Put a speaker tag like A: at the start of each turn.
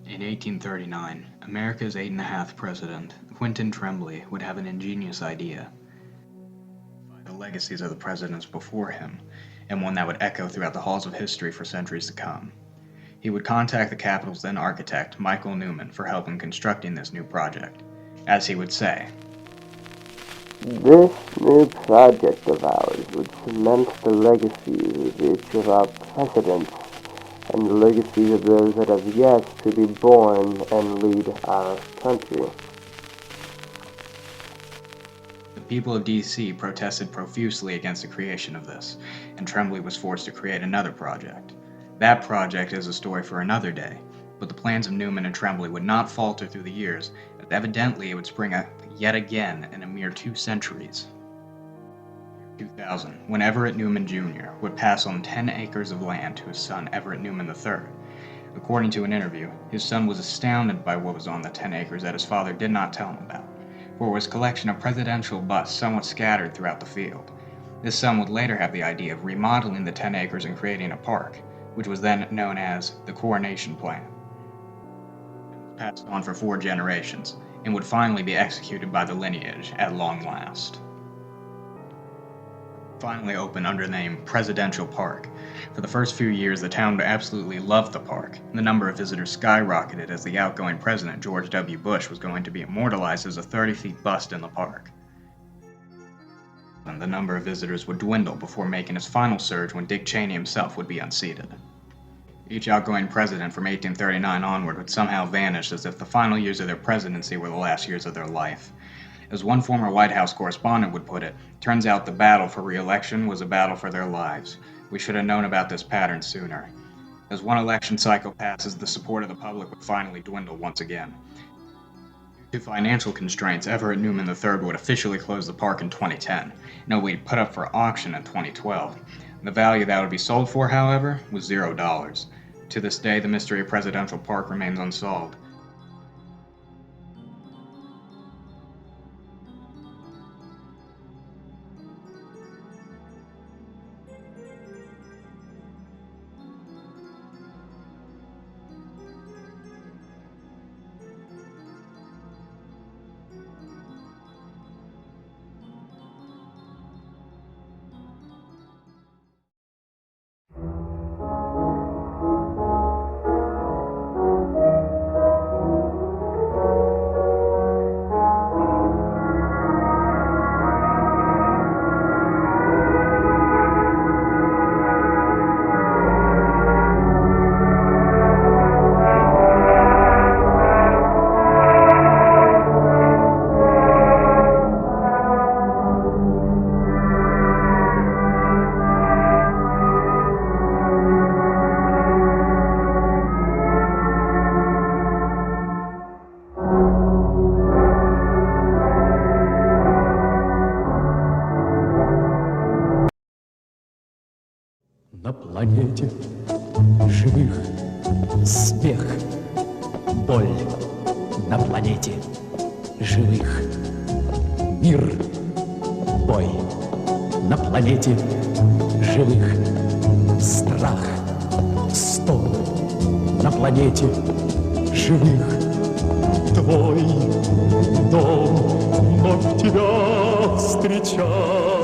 A: In 1839, America's 8.5th president, Quentin Tremblay, would have an ingenious idea. The legacies of the presidents before him, and one that would echo throughout the halls of history for centuries to come. He would contact the Capitol's then architect, Michael Newman, for help in constructing this new project. As he would say,
B: "This new project of ours would cement the legacies of each of our presidents and the legacies of those that have yet to be born and lead our country."
A: The people of D.C. protested profusely against the creation of this, and Tremblay was forced to create another project. That project is a story for another day, but the plans of Newman and Tremblay would not falter through the years, as evidently it would spring up yet again in a mere 2 centuries. 2000, when Everett Newman Jr. would pass on 10 acres of land to his son Everett Newman III. According to an interview, his son was astounded by what was on the 10 acres that his father did not tell him about, for it was a collection of presidential busts somewhat scattered throughout the field. This son would later have the idea of remodeling the 10 acres and creating a park, which was then known as the Coronation Plan. It was passed on for 4 generations, and would finally be executed by the lineage at long last. Finally opened under the name Presidentialpark. For the first few years, the town absolutely loved the park, and the number of visitors skyrocketed as the outgoing president, George W. Bush, was going to be immortalized as a 30-feet bust in the park. And the number of visitors would dwindle before making his final surge when Dick Cheney himself would be unseated. Each outgoing president from 1839 onward would somehow vanish as if the final years of their presidency were the last years of their life. As one former White House correspondent would put it, turns out the battle for re-election was a battle for their lives. We should have known about this pattern sooner. As one election cycle passes, the support of the public would finally dwindle once again. Due to financial constraints, Everett Newman III would officially close the park in 2010, and it would be put up for auction in 2012. The value that would be sold for, however, was $0. To this day, the mystery of Presidential Park remains unsolved.
C: На планете живых смех, боль. На планете живых мир, бой. На планете живых страх, стон. На планете живых твой дом вновь тебя встречает.